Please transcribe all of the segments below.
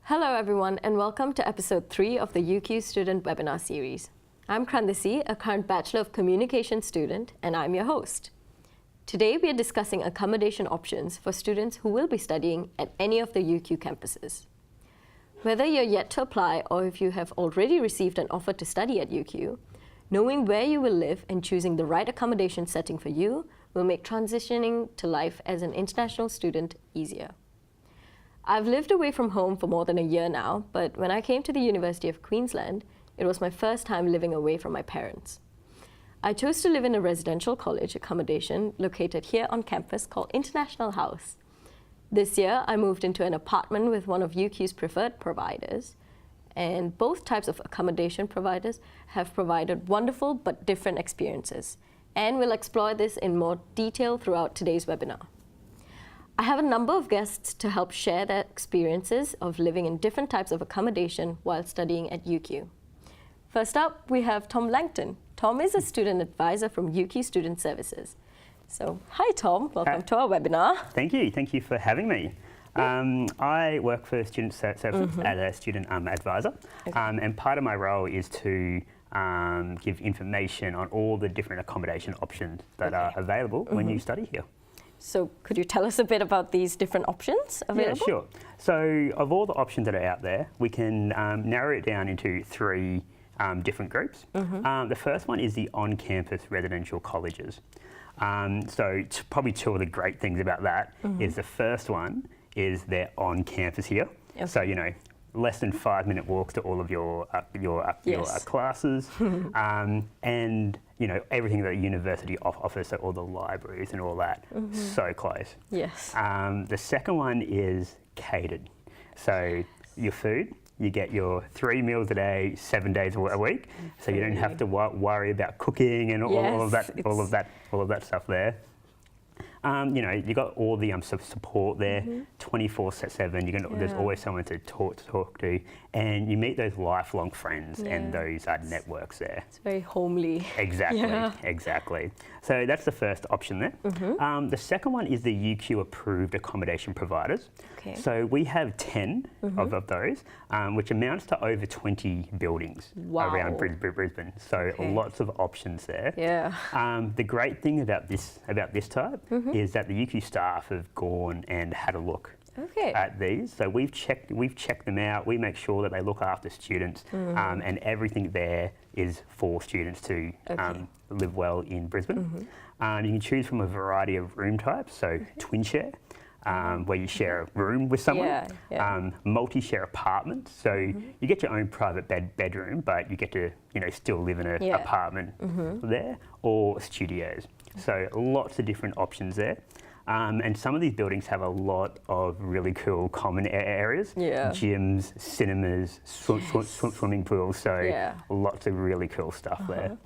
Hello everyone and welcome to episode 3 of the UQ Student Webinar Series. I'm Kransi, a current Bachelor of Communication student, and I'm your host. Today we are discussing accommodation options for students who will be studying at any of the UQ campuses. Whether you're yet to apply or if you have already received an offer to study at UQ, knowing where you will live and choosing the right accommodation setting for you will make transitioning to life as an international student easier. I've lived away from home for more than a year now, but when I came to the University of Queensland, it was my first time living away from my parents. I chose to live in a residential college accommodation located here on campus called International House. This year, I moved into an apartment with one of UQ's preferred providers, and both types of accommodation providers have provided wonderful but different experiences, and we'll explore this in more detail throughout today's webinar. I have a number of guests to help share their experiences of living in different types of accommodation while studying at UQ. First up, we have Tom Langton. Tom is a student advisor from UQ Student Services. So, hi Tom, welcome to our webinar. Thank you for having me. I work for Student Services as a student advisor, and part of my role is to give information on all the different accommodation options that are available when you study here. So could you tell us a bit about these different options available? Yeah, sure. So of all the options that are out there, we can narrow it down into three different groups. The first one is the on-campus residential colleges. So probably two of the great things about that is the first one is they're on campus here. Okay. So, you know, less than 5-minute walks to all of your classes, and you know everything that the university offers, so all the libraries and all that, so close. Yes. The second one is catered. So your food, you get your 3 meals a day, 7 days a week, so you don't have to worry about cooking and all of that stuff there. You know, you got all the support there, 24/7. There's always someone to talk to, and you meet those lifelong friends and those networks there. It's very homely. Exactly. So that's the first option there. The second one is the UQ approved accommodation providers. Okay. So we have 10 of those, which amounts to over 20 buildings around Brisbane. So lots of options there. Yeah. The great thing about this type is that the UQ staff have gone and had a look at these. So we've checked them out. We make sure that they look after students, and everything there is for students to live well in Brisbane. You can choose from a variety of room types. So twin share, where you share a room with someone. Multi-share apartments. So you get your own private bedroom, but you get to still live in an apartment there, or studios. So lots of different options there. And some of these buildings have a lot of really cool common areas, gyms, cinemas, swimming pools, so lots of really cool stuff there.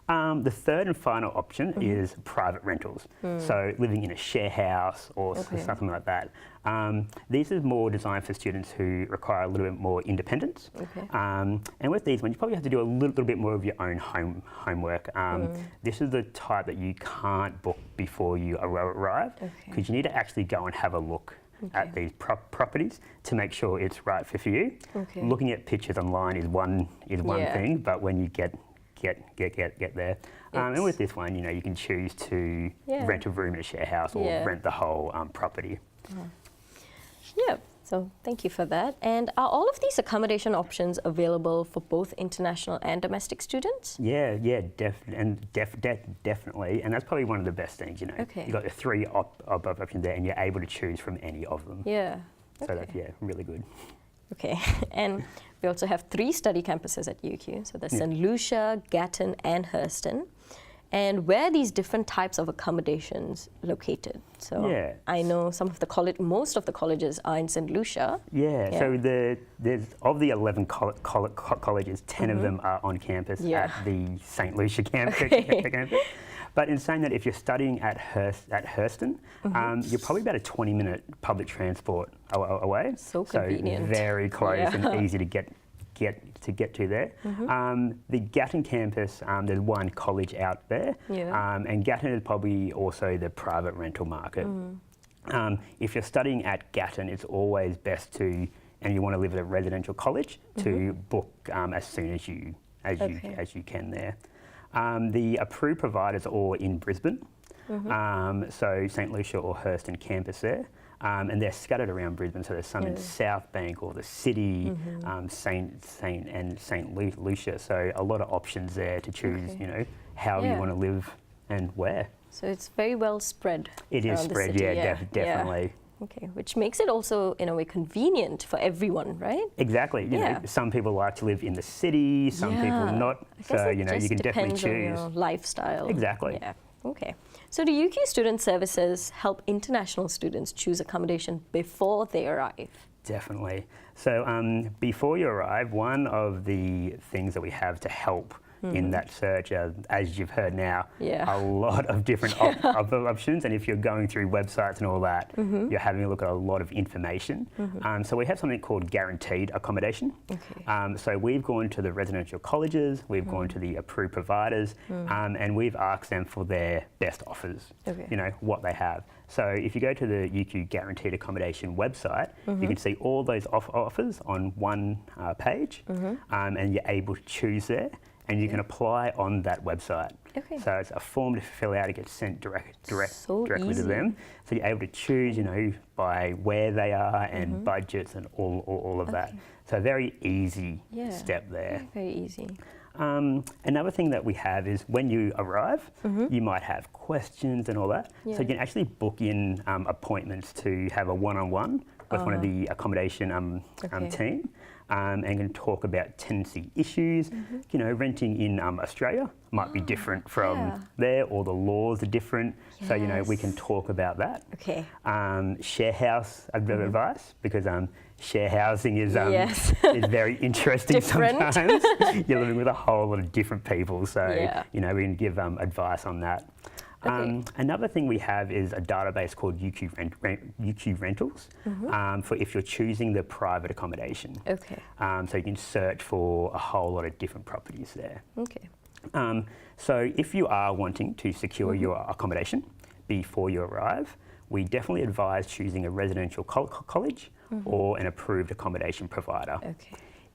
The third and final option is private rentals. So living in a share house or something like that. These are more designed for students who require a little bit more independence. And with these ones, you probably have to do a little bit more of your own homework. This is the type that you can't book before you arrive, because you need to actually go and have a look at these properties to make sure it's right for you. Looking at pictures online is one thing, but when you get there. And with this one, you can choose to rent a room in a share house or rent the whole property. So thank you for that. And are all of these accommodation options available for both international and domestic students? Definitely. And that's probably one of the best things, You've got the three options there and you're able to choose from any of them. So that's, really good. And we also have 3 study campuses at UQ. So there's St Lucia, Gatton and Hurston. And where are these different types of accommodations located? So I know most of the colleges are in St Lucia. So there's of the 11 colleges, 10 of them are on campus at the St Lucia campus. But in saying that, if you're studying at Hurston, you're probably about a 20-minute public transport away. So convenient. So very close and easy to get to there. The Gatton campus, there's one college out there, and Gatton is probably also the private rental market. If you're studying at Gatton, it's always best to and you want to live at a residential college, to book as soon as you can there. The approved providers are all in Brisbane, so St Lucia or Hurston campus there. And they're scattered around Brisbane, so there's some in South Bank or the city, St Lucia. So a lot of options there to choose, you know, how you want to live and where. So it's very well spread. It is spread, definitely. Okay, which makes it also in a way convenient for everyone, right? Exactly. You know, some people like to live in the city, some people not. So you know, you can definitely choose. On your lifestyle. Exactly. Yeah. Okay. So do UQ Student Services help international students choose accommodation before they arrive? Definitely. So before you arrive, one of the things that we have to help in that search, as you've heard now, a lot of different options, and if you're going through websites and all that, you're having a look at a lot of information. So we have something called guaranteed accommodation. So we've gone to the residential colleges, we've gone to the approved providers, and we've asked them for their best offers, you know, what they have. So if you go to the UQ Guaranteed Accommodation website, you can see all those offers on one page, and you're able to choose there. And you can apply on that website. So it's a form to fill out. It gets sent directly to them. So you're able to choose, you know, by where they are and budgets and all of that. So a very easy step there. Very easy. Another thing that we have is when you arrive, you might have questions and all that. So you can actually book in appointments to have a one-on-one with one of the accommodation team. And can talk about tenancy issues. You know, renting in Australia might be different from there, or the laws are different. So, you know, we can talk about that. Share house advice, because share housing is very interesting sometimes. You're living with a whole lot of different people. So, you know, we can give advice on that. Another thing we have is a database called UQ Rentals for if you're choosing the private accommodation. So you can search for a whole lot of different properties there. So if you are wanting to secure your accommodation before you arrive, we definitely advise choosing a residential college or an approved accommodation provider.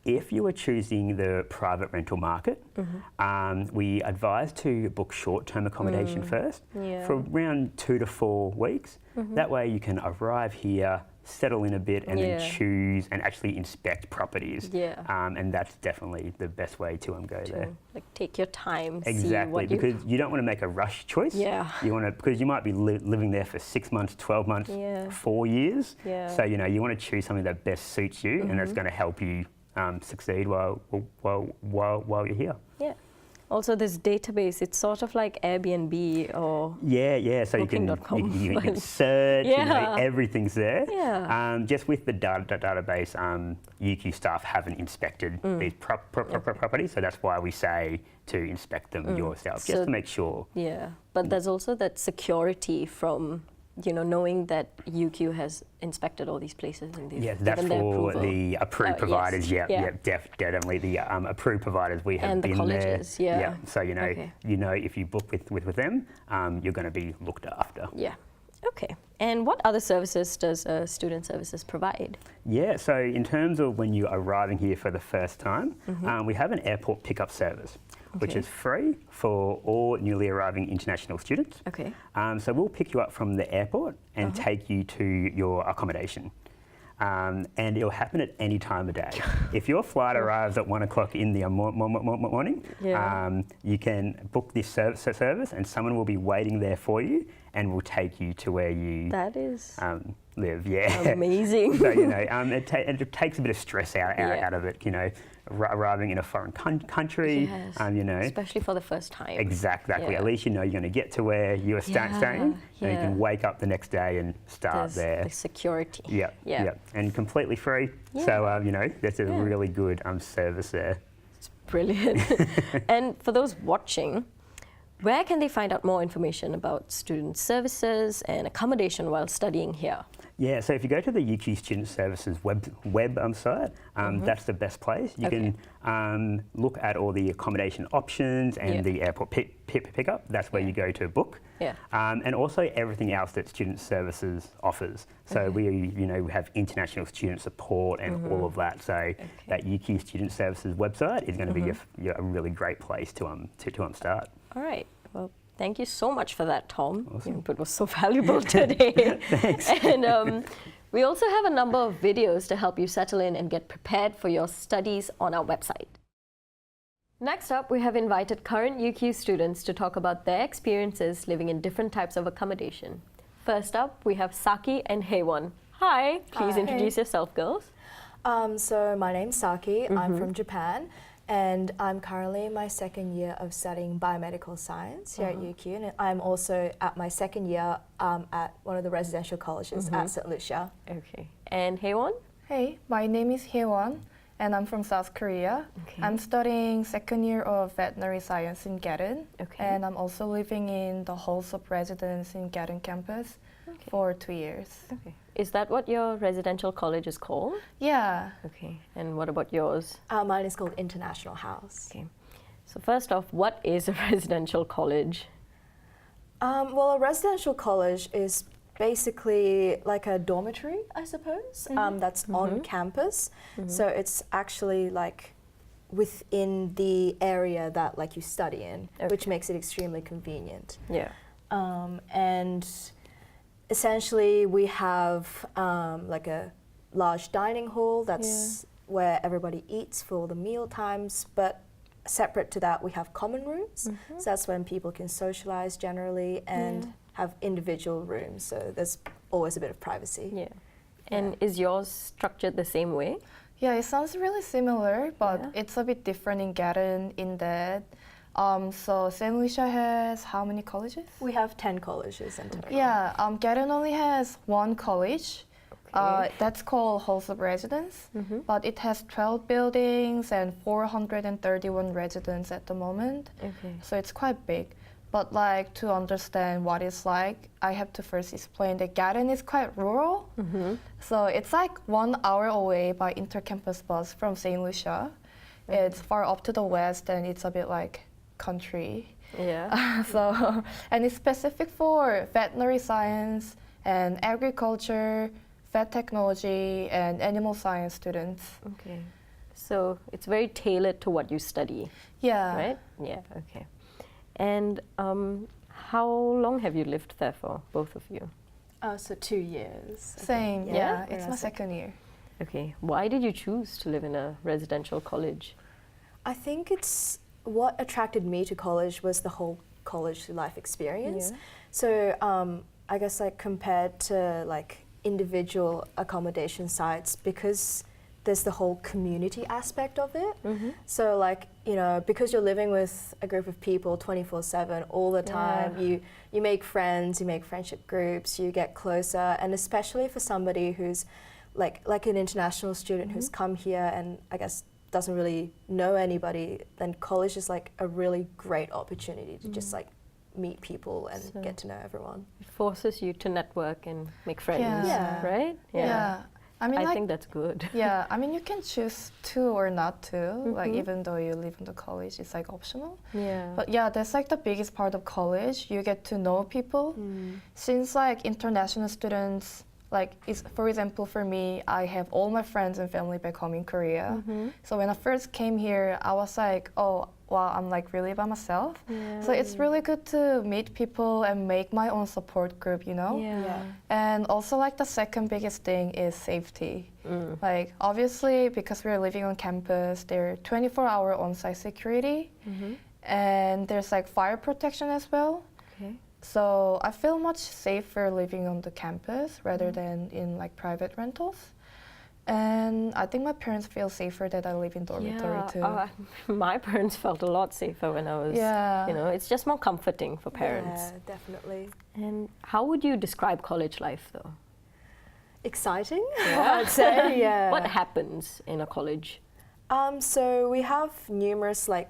If you are choosing the private rental market, we advise to book short-term accommodation first for around 2 to 4 weeks. That way you can arrive here, settle in a bit, and then choose and actually inspect properties. And that's definitely the best way to go there. Like take your time. Exactly, because you don't want to make a rush choice. You want to, because you might be living there for 6 months, 12 months, 4 years. So you know, you want to choose something that best suits you and that's going to help you succeed while you're here. Also, this database, it's sort of like Airbnb or so you can search, you know, everything's there. Just with the database, UQ staff haven't inspected these properties, so that's why we say to inspect them yourself, just to make sure. But there's also that security from, you know, knowing that UQ has inspected all these places and they've that's given their for approval. the approved providers. Definitely the approved providers we have and been the colleges, there. So you know, if you book with them, you're going to be looked after. Okay. And what other services does Student Services provide? So in terms of when you're arriving here for the first time, we have an airport pickup service, which is free for all newly arriving international students. So we'll pick you up from the airport and take you to your accommodation. And it'll happen at any time of day. If your flight arrives at 1 o'clock in the morning, you can book this service and someone will be waiting there for you and will take you to where you live. Amazing. So, you know, it takes a bit of stress out of it, you know, arriving in a foreign country, you know. Especially for the first time. Exactly. At least you know you're going to get to where you are staying, and you can wake up the next day and start there. The security. And completely free. So, you know, that's a really good service there. It's brilliant. And for those watching, where can they find out more information about student services and accommodation while studying here? So if you go to the UQ Student Services website, that's the best place. You can look at all the accommodation options and the airport pickup. That's where you go to book. Yeah. And also everything else that Student Services offers. So we, have international student support and all of that. So that UQ Student Services website is going to be a really great place to start. All right. Well, thank you so much for that, Tom. Awesome. Your input was so valuable today. Thanks. And we also have a number of videos to help you settle in and get prepared for your studies on our website. Next up, we have invited current UQ students to talk about their experiences living in different types of accommodation. First up, we have Saki and Haewon. Hi, please introduce yourself, girls. So my name's Saki, I'm from Japan, and I'm currently in my second year of studying biomedical science here at UQ, and I'm also at my second year at one of the residential colleges at St Lucia. Okay. And Haewon? Hey, my name is Haewon, and I'm from South Korea. Okay. I'm studying second year of veterinary science in Garen, and I'm also living in the halls of residence in Garen campus for 2 years. Okay. Is that what your residential college is called? Yeah. Okay. And what about yours? Mine is called International House. Okay. So first off, what is a residential college? Well, a residential college is basically like a dormitory, I suppose, that's on campus. So it's actually like within the area that like you study in, which makes it extremely convenient. Yeah. And essentially we have like a large dining hall that's where everybody eats for the meal times, but separate to that we have common rooms. So that's when people can socialize generally and have individual rooms, so there's always a bit of privacy. Yeah. And is yours structured the same way? Yeah, it sounds really similar, but it's a bit different in Garen in that. So St. Lucia has how many colleges? We have 10 colleges in total. Yeah, Garen only has one college. That's called Halls of Residence, but it has 12 buildings and 431 residents at the moment. Okay. So it's quite big. But like to understand what it's like, I have to first explain that Garen is quite rural. So it's like 1 hour away by intercampus bus from St. Lucia. It's far up to the west and it's a bit like country. Yeah. So, and it's specific for veterinary science and agriculture, vet technology, and animal science students. Okay. So it's very tailored to what you study. Yeah. Right? Yeah, okay. And how long have you lived there for, both of you? So 2 years. Same, yeah. It's my second year. Okay. Why did you choose to live in a residential college? I think it's what attracted me to college was the whole college life experience. So I guess like compared to like individual accommodation sites, because there's the whole community aspect of it. So like, because you're living with a group of people 24/7 all the time, you make friends, you make friendship groups, you get closer, and especially for somebody who's like an international student who's come here and I guess doesn't really know anybody, then college is like a really great opportunity to just like meet people and get to know everyone. It forces you to network and make friends, right? Yeah. I mean, I think that's good. Yeah, I mean, you can choose to or not to, like even though you live in the college, it's like optional. Yeah. But yeah, that's like the biggest part of college. You get to know people. Since like international students, like for example, for me, I have all my friends and family back home in Korea. So when I first came here, I was like, oh, wow, I'm like really by myself. So it's really good to meet people and make my own support group, And also like the second biggest thing is safety. Like obviously because we're living on campus, there are 24-hour on-site security and there's like fire protection as well. Okay. So I feel much safer living on the campus rather than in like private rentals. And I think my parents feel safer that I live in dormitory too. My parents felt a lot safer when I was, it's just more comforting for parents. Yeah, definitely. And how would you describe college life though? Exciting, I'd say, yeah. What happens in a college? So we have numerous like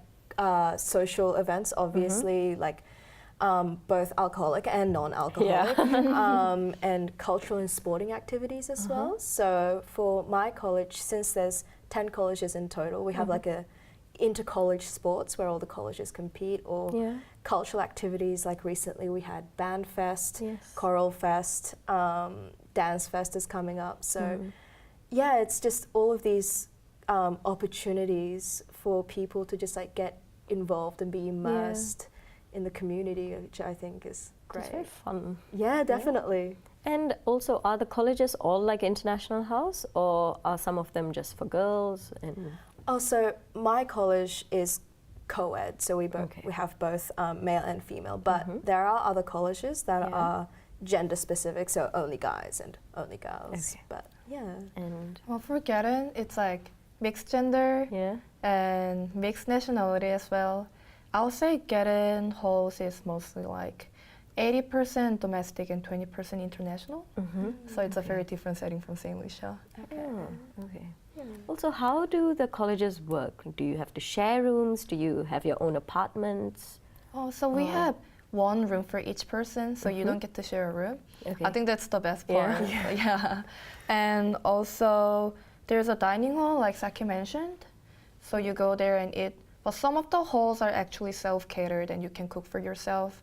social events, obviously, like both alcoholic and non-alcoholic, and cultural and sporting activities as well. So for my college, since there's 10 colleges in total, we have like a inter-college sports where all the colleges compete, or cultural activities. Like recently we had Band Fest, Choral Fest, Dance Fest is coming up. So yeah, it's just all of these opportunities for people to just like get involved and be immersed in the community, which I think is great. It's very fun. Yeah, definitely. And also, are the colleges all like International House, or are some of them just for girls? And Also, my college is co-ed, so we have both male and female, but there are other colleges that are gender specific, so only guys and only girls. But and Well, for Garen, it's like mixed gender and mixed nationality as well. I would say Garen halls is mostly like 80% domestic and 20% international. So it's a very different setting from St Lucia. Also, how do the colleges work? Do you have to share rooms? Do you have your own apartments? Oh, so we have one room for each person, so you don't get to share a room. I think that's the best part. And also, there's a dining hall, like Saki mentioned. So you go there and eat. But some of the halls are actually self-catered and you can cook for yourself.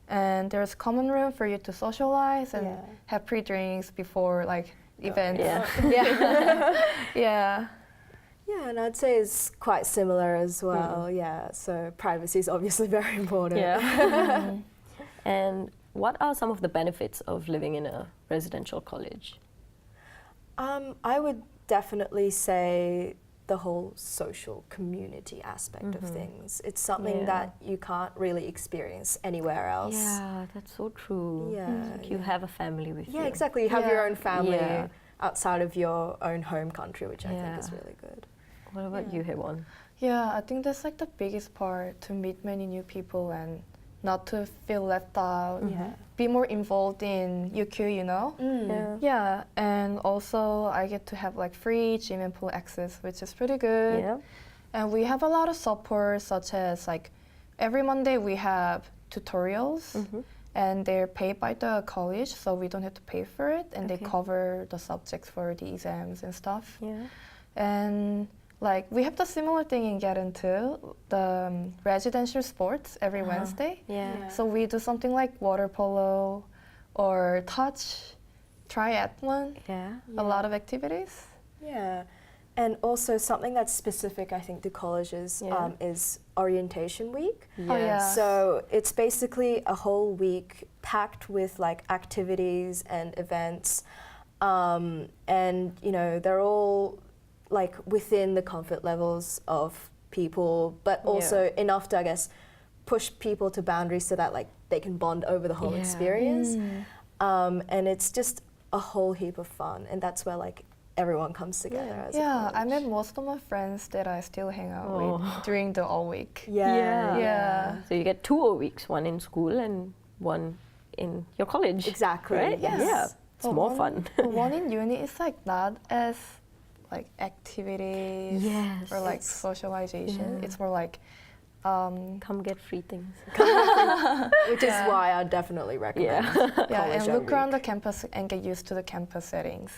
And there's common room for you to socialize and have pre-drinks before like events. Yeah, and I'd say it's quite similar as well. So privacy is obviously very important. And what are some of the benefits of living in a residential college? I would definitely say the whole social community aspect of things. It's something that you can't really experience anywhere else. Yeah, that's so true. Like you have a family with you. Yeah, exactly. You have your own family outside of your own home country, which I think is really good. What about you, Hewon? Yeah, I think that's like the biggest part, to meet many new people and not to feel left out. Be more involved in UQ, you know? Yeah, and also I get to have like free gym and pool access, which is pretty good. And we have a lot of support, such as like every Monday we have tutorials and they're paid by the college, so we don't have to pay for it, and they cover the subjects for the exams and stuff. And like we have the similar thing in Garen too, the residential sports every Wednesday. So we do something like water polo or touch, triathlon, a lot of activities. And also something that's specific, I think, to colleges is orientation week. So it's basically a whole week packed with like activities and events, and you know they're all like within the comfort levels of people, but also enough to, I guess, push people to boundaries so that like they can bond over the whole experience. And it's just a whole heap of fun, and that's where like everyone comes together as a college. I met most of my friends that I still hang out with during the all week. So you get 2 all weeks, one in school and one in your college. Exactly. Right? It's more fun. One in uni is like not as like activities or like socialization. It's more like come get free things. Which is why I definitely recommend and look around the campus and get used to the campus settings.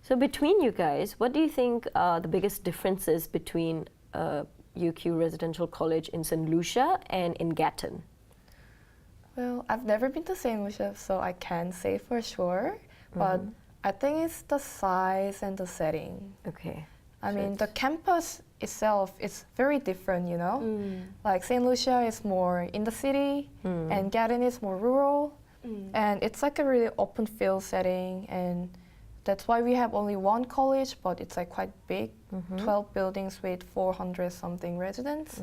So between you guys, what do you think are the biggest differences between UQ Residential College in St Lucia and in Gatton? Well, I've never been to St Lucia, so I can't say for sure, but I think it's the size and the setting. I mean, the campus itself is very different, you know? Like St Lucia is more in the city and Gatton is more rural. And it's like a really open field setting, and that's why we have only one college, but it's like quite big, 12 buildings with 400 something residents.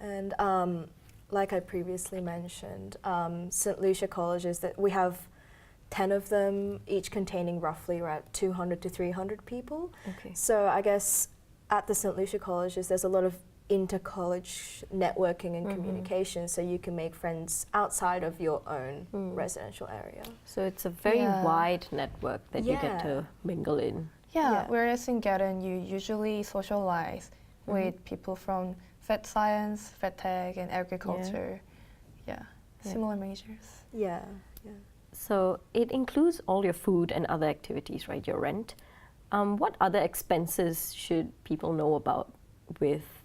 And like I previously mentioned, St Lucia colleges, that we have 10 of them, each containing roughly around 200 to 300 people. So I guess at the St Lucia colleges, there's a lot of inter-college networking and communication, so you can make friends outside of your own residential area. So it's a very wide network that you get to mingle in. Whereas in Gatton, you usually socialize with people from vet science, vet tech, and agriculture. Similar majors. So it includes all your food and other activities, right? Your rent. What other expenses should people know about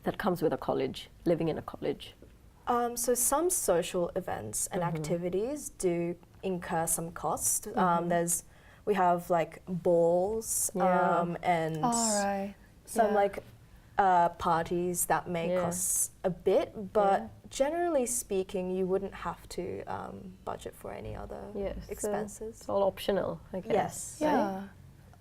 that comes with a college, living in a college? So some social events and activities do incur some cost. We have like balls and some like parties that may cost a bit, but generally speaking, you wouldn't have to budget for any other expenses. It's all optional, I guess. Yes. Yeah. Right?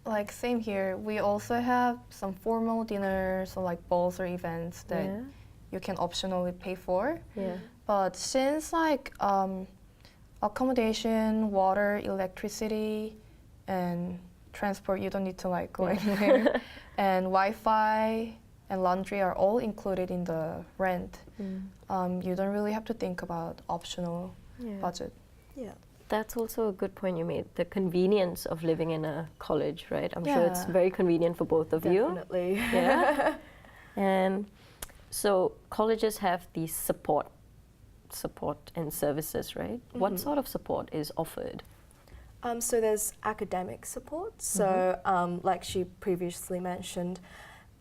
Like same here. We also have some formal dinners or like balls or events that you can optionally pay for. Yeah. But since like accommodation, water, electricity, and transport, you don't need to like go anywhere. And Wi-Fi and laundry are all included in the rent. You don't really have to think about optional budget. Yeah. That's also a good point you made, the convenience of living in a college, right? I'm sure it's very convenient for both of you. Definitely. Yeah. And so colleges have these support and services, right? What sort of support is offered? So there's academic support. So like she previously mentioned,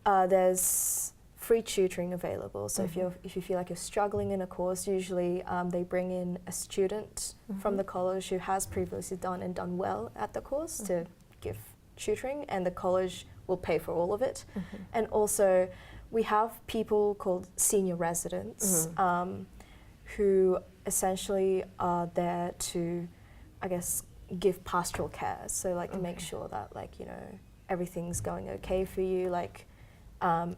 there's free tutoring available. So if you feel like you're struggling in a course, usually they bring in a student from the college who has previously done well at the course to give tutoring, and the college will pay for all of it. And also we have people called senior residents who essentially are there to, I guess, give pastoral care. So like to make sure that like, you know, everything's going okay for you, like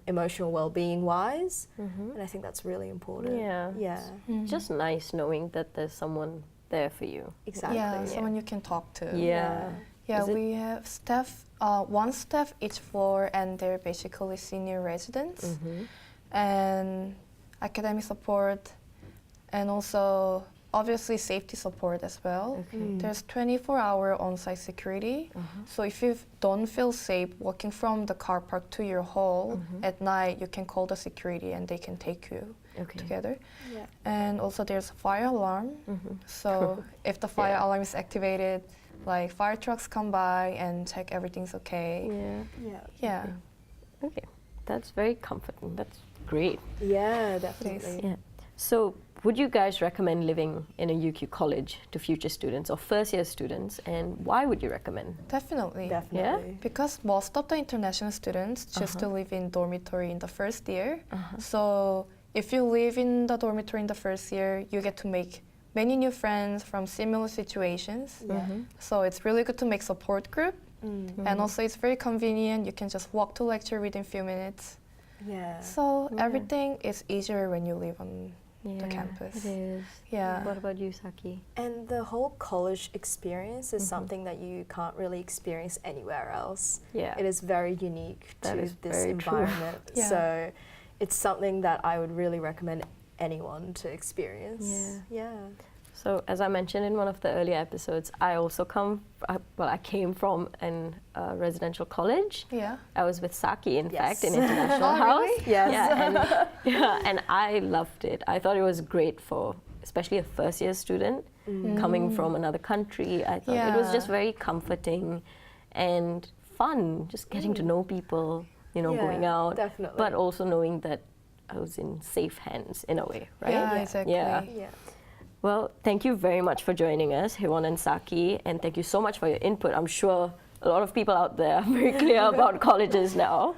emotional well-being wise. And I think that's really important. Yeah. Just nice knowing that there's someone there for you. Exactly. Yeah, someone you can talk to. Yeah. Yeah, we have staff, one staff each floor, and they're basically senior residents, and academic support, and also obviously safety support as well. There's 24-hour on-site security, so if you don't feel safe walking from the car park to your hall at night, you can call the security and they can take you together. And also there's a fire alarm, so if the fire alarm is activated, like fire trucks come by and check everything's okay. Yeah. Okay, that's very comforting. That's great. Yeah, definitely. Yeah. So would you guys recommend living in a UQ college to future students or first-year students, and why would you recommend? Definitely. Definitely. Because most of the international students choose to live in dormitory in the first year. So if you live in the dormitory in the first year, you get to make many new friends from similar situations. So it's really good to make support group. And also it's very convenient. You can just walk to lecture within a few minutes. So everything is easier when you live on the campus. It is. Yeah. What about you, Saki? And the whole college experience is something that you can't really experience anywhere else. Yeah. It is very unique That to is this very environment. Yeah. So it's something that I would really recommend anyone to experience. Yeah. So as I mentioned in one of the earlier episodes, I also I came from a residential college. Yeah. I was with Saki, in fact, in Yes. International Oh, House. really? Yes. And I loved it. I thought it was great for, especially a first-year student coming from another country. I thought it was just very comforting and fun, just getting to know people, you know, going out. Definitely. But also knowing that I was in safe hands in a way, right? Yeah, exactly. Yeah. Well, thank you very much for joining us, Hewon and Saki, and thank you so much for your input. I'm sure a lot of people out there are very clear about colleges now.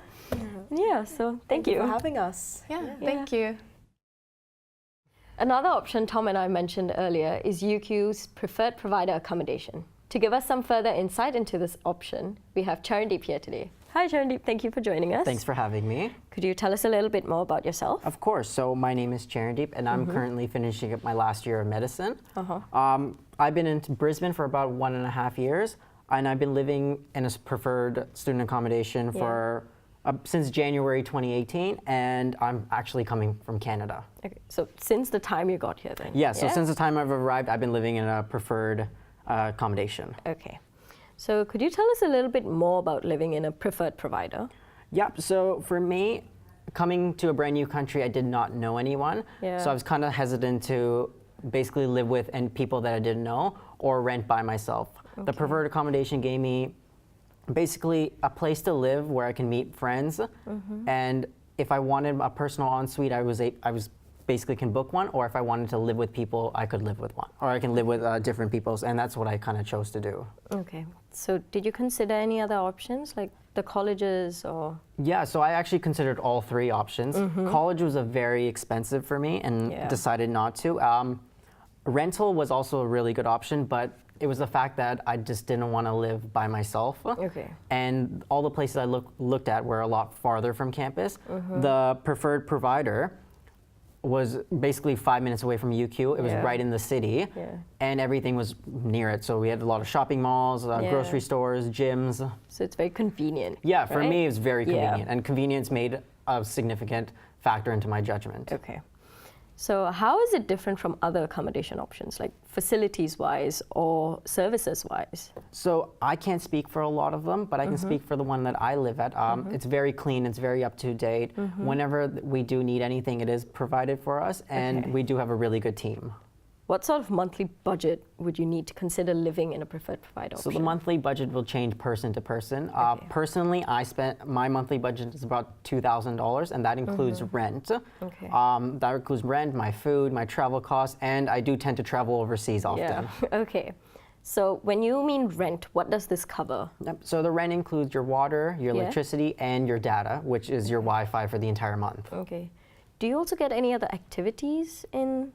So thank you for having us. Thank you. Another option Tom and I mentioned earlier is UQ's preferred provider accommodation. To give us some further insight into this option, we have Charandeep here today. Hi Charandeep, thank you for joining us. Thanks for having me. Could you tell us a little bit more about yourself? Of course. So my name is Charandeep, and I'm currently finishing up my last year of medicine. I've been in Brisbane for about 1.5 years, and I've been living in a preferred student accommodation for since January 2018, and I'm actually coming from Canada. Okay, so since the time you got here then? Yeah, so since the time I've arrived, I've been living in a preferred accommodation. Okay. So could you tell us a little bit more about living in a preferred provider? Yep, so for me, coming to a brand new country, I did not know anyone. So I was kind of hesitant to basically live with people that I didn't know or rent by myself. The preferred accommodation gave me basically a place to live where I can meet friends, and if I wanted a personal ensuite, I was basically can book one, or if I wanted to live with people, I could live with one, or I can live with different peoples, and that's what I kind of chose to do. Okay. So did you consider any other options, like the colleges or? Yeah, so I actually considered all three options. College was a very expensive for me and decided not to. Rental was also a really good option, but it was the fact that I just didn't want to live by myself. Okay. And all the places I looked at were a lot farther from campus. The preferred provider was basically 5 minutes away from UQ. It was right in the city, and everything was near it. So we had a lot of shopping malls, grocery stores, gyms. So it's very convenient. Yeah, for right? me, it's very convenient, and convenience made a significant factor into my judgment. Okay. So how is it different from other accommodation options, like facilities-wise or services-wise? So I can't speak for a lot of them, but I can speak for the one that I live at. It's very clean, it's very up to date. Whenever we do need anything, it is provided for us, and we do have a really good team. What sort of monthly budget would you need to consider living in a preferred provider So option? the monthly budget will change person to person. Personally, my monthly budget is about $2,000, and that includes rent. Okay. That includes rent, my food, my travel costs, and I do tend to travel overseas often. Yeah. Okay. So when you mean rent, what does this cover? Yep. So the rent includes your water, your electricity, and your data, which is your Wi-Fi for the entire month. Okay. Do you also get any other activities in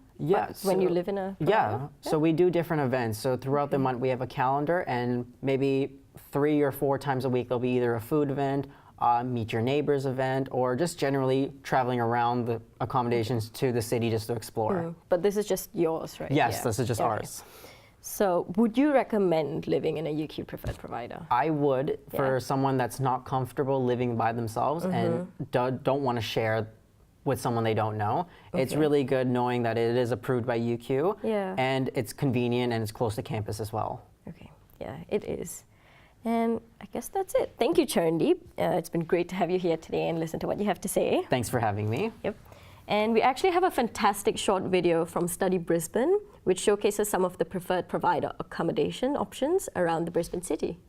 when you live in a provider? Yeah, so we do different events. So throughout the month we have a calendar, and maybe 3 or 4 times a week there'll be either a food event, meet your neighbors event, or just generally traveling around the accommodations to the city just to explore. But this is just yours, right? Yes, this is just ours. So would you recommend living in a UQ preferred provider? I would, for someone that's not comfortable living by themselves and don't want to share with someone they don't know. It's really good knowing that it is approved by UQ, and it's convenient and it's close to campus as well. Okay, yeah, it is. And I guess that's it. Thank you, Charandeep. It's been great to have you here today and listen to what you have to say. Thanks for having me. Yep. And we actually have a fantastic short video from Study Brisbane, which showcases some of the preferred provider accommodation options around the Brisbane city.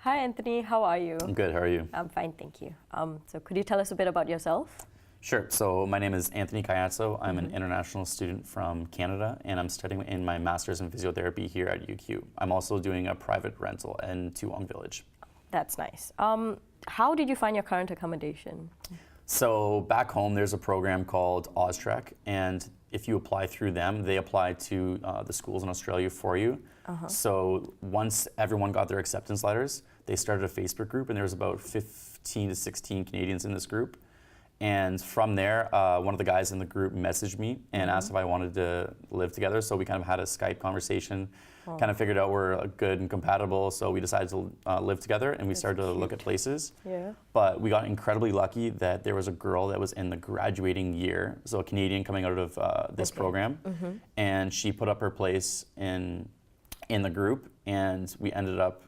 Hi, Anthony. How are you? I'm good. How are you? I'm fine, thank you. So could you tell us a bit about yourself? Sure. So my name is Anthony Cayazzo. I'm an international student from Canada, and I'm studying in my master's in physiotherapy here at UQ. I'm also doing a private rental in Toowong Village. That's nice. How did you find your current accommodation? So back home, there's a program called AUSTRAC, and if you apply through them, they apply to the schools in Australia for you. So once everyone got their acceptance letters, they started a Facebook group, and there was about 15 to 16 Canadians in this group. And from there, one of the guys in the group messaged me and asked if I wanted to live together. So we kind of had a Skype conversation, kind of figured out we're good and compatible. So we decided to live together, and we started to look at places. Yeah. But we got incredibly lucky that there was a girl that was in the graduating year, so a Canadian coming out of this program, and she put up her place in the group, and we ended up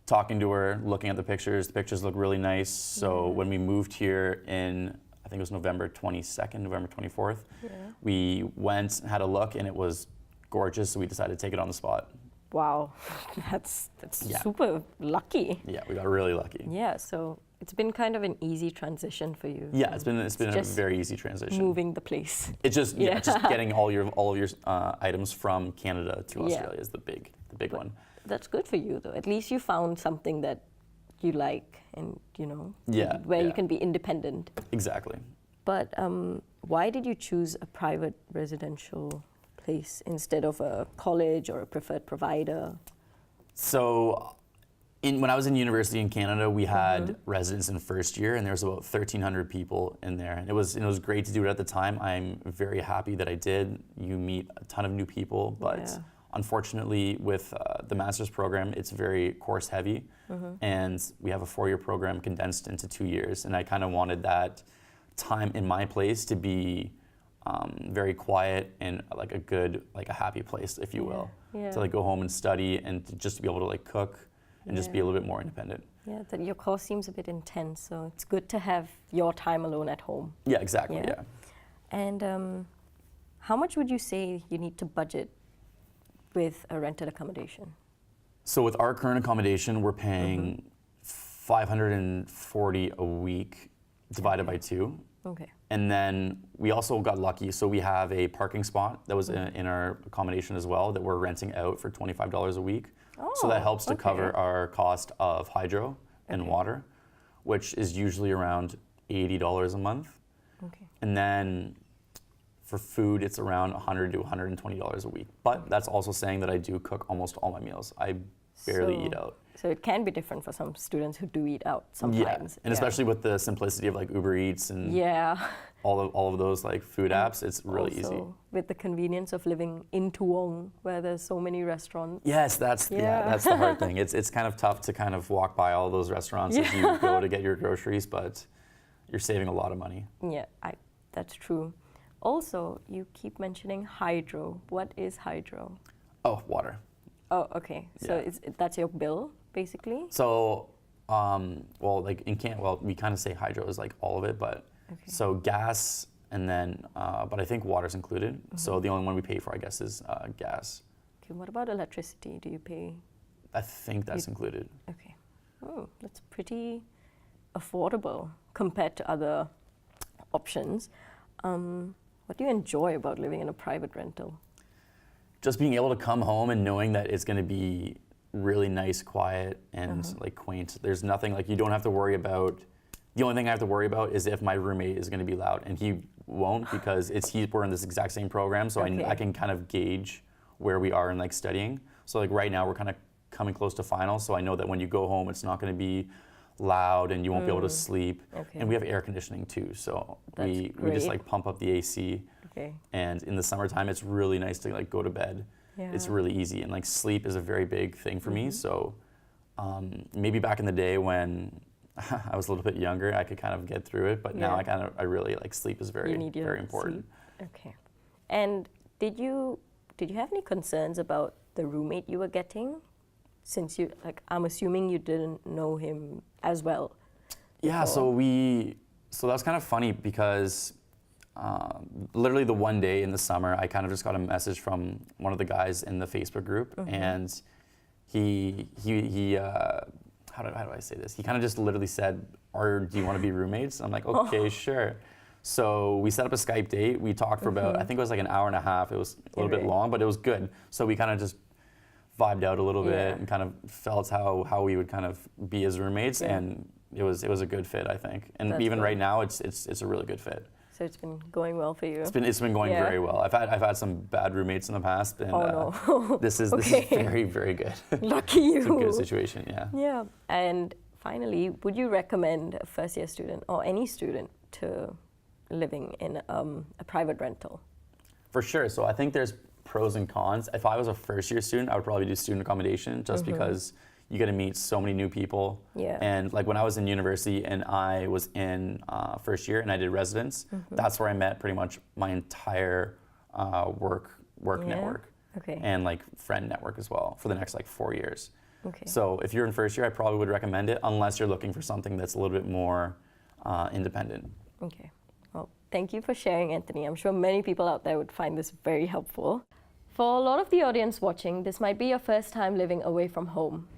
talking to her, looking at the pictures. The pictures look really nice. So when we moved here in, I think it was November 22nd, November 24th. Yeah. We went, had a look, and it was gorgeous, so we decided to take it on the spot. Wow, that's Yeah. super lucky. Yeah, we got really lucky. Yeah, so it's been kind of an easy transition for you. Yeah, it's been a just very easy transition. moving the place. It's just Yeah. just getting all of your items from Canada to Yeah. Australia is the big one. That's good for you, though. At least you found something that you like, and Yeah, where you yeah. can be independent. Exactly. But why did you choose a private residential place instead of a college or a preferred provider? So, when I was in university in Canada, we had residents in first year, and there was about 1,300 people in there. And it was great to do it at the time. I'm very happy that I did. You meet a ton of new people, but Yeah. unfortunately, with the master's program, it's very course heavy, and we have a 4-year program condensed into 2 years. And I kind of wanted that time in my place to be very quiet and like a happy place, if you will, Yeah. to like go home and study and to just be able to like cook and just be a Yeah. little bit more independent. Yeah, that your course seems a bit intense, so it's good to have your time alone at home. Yeah, exactly. Yeah. Yeah. And how much would you say you need to budget with a rented accommodation? So with our current accommodation, we're paying $540 a week divided by 2. Okay. And then we also got lucky. So we have a parking spot that was in our accommodation as well that we're renting out for $25 a week. So that helps to cover our cost of hydro and water, which is usually around $80 a month. Okay. And then for food, it's around $100 to $120 a week. But that's also saying that I do cook almost all my meals. I barely eat out. So it can be different for some students who do eat out sometimes. Yeah, and especially with the simplicity of like Uber Eats and Yeah. all of those like food apps, it's really easy. Also, with the convenience of living in Toowong, where there's so many restaurants. Yes, that's the hard thing. It's kind of tough to kind of walk by all those restaurants as you go to get your groceries, but you're saving a lot of money. Yeah, that's true. Also, you keep mentioning hydro. What is hydro? Oh, water. Oh, okay. So Yeah. that's your bill, basically? So, we kind of say hydro is like all of it, but so gas and then, but I think water's included. So the only one we pay for, I guess, is gas. Okay, what about electricity? Do you pay? I think that's included. Okay. Oh, that's pretty affordable compared to other options. What do you enjoy about living in a private rental? Just being able to come home and knowing that it's going to be really nice, quiet, and like quaint. There's nothing like you don't have to worry about. The only thing I have to worry about is if my roommate is going to be loud, and he won't because we're in this exact same program, so I can kind of gauge where we are in like studying. So like right now we're kind of coming close to finals, so I know that when you go home, it's not going to be loud and you won't be able to sleep. Okay. And we have air conditioning too, so we just great. like pump up the AC. Okay. And in the summertime, it's really nice to like go to bed. Yeah. It's really easy, and like sleep is a very big thing for me. So maybe back in the day when I was a little bit younger, I could kind of get through it. But now I really like sleep is very very important. Sleep. Okay. And did you have any concerns about the roommate you were getting? Since I'm assuming you didn't know him as well. Yeah. So that's kind of funny because. Literally the one day in the summer, I kind of just got a message from one of the guys in the Facebook group, and he how do I say this? He kind of just literally said, "Do you want to be roommates?" I'm like, "Okay, sure." So we set up a Skype date. We talked for about, I think it was like an hour and a half. It was a little bit long, but it was good. So we kind of just vibed out a little bit and kind of felt how we would kind of be as roommates, and it was a good fit, I think. And That's even good. right now, it's a really good fit. So it's been going well for you. It's been going very well. I've had some bad roommates in the past, and no. this is very very good. Lucky you. It's a good situation, yeah. Yeah. And finally, would you recommend a first-year student or any student to living in a private rental? For sure. So I think there's pros and cons. If I was a first-year student, I would probably do student accommodation just because you get to meet so many new people. Yeah. And like when I was in university and I was in first year and I did residence, that's where I met pretty much my entire work network. Okay. And like friend network as well for the next like 4 years. Okay. So if you're in first year, I probably would recommend it unless you're looking for something that's a little bit more independent. Okay. Thank you for sharing, Anthony. I'm sure many people out there would find this very helpful. For a lot of the audience watching, this might be your first time living away from home.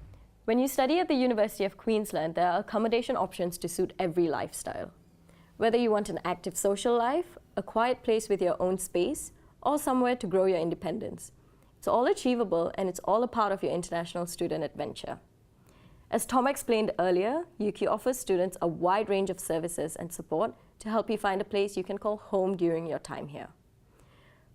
When you study at the University of Queensland, there are accommodation options to suit every lifestyle. Whether you want an active social life, a quiet place with your own space, or somewhere to grow your independence. It's all achievable, and it's all a part of your international student adventure. As Tom explained earlier, UQ offers students a wide range of services and support to help you find a place you can call home during your time here.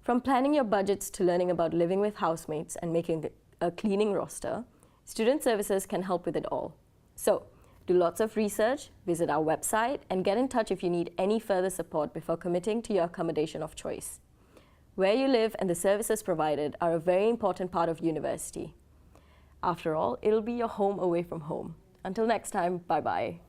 From planning your budgets to learning about living with housemates and making a cleaning roster, student services can help with it all. So, do lots of research, visit our website, and get in touch if you need any further support before committing to your accommodation of choice. Where you live and the services provided are a very important part of university. After all, it'll be your home away from home. Until next time, bye-bye.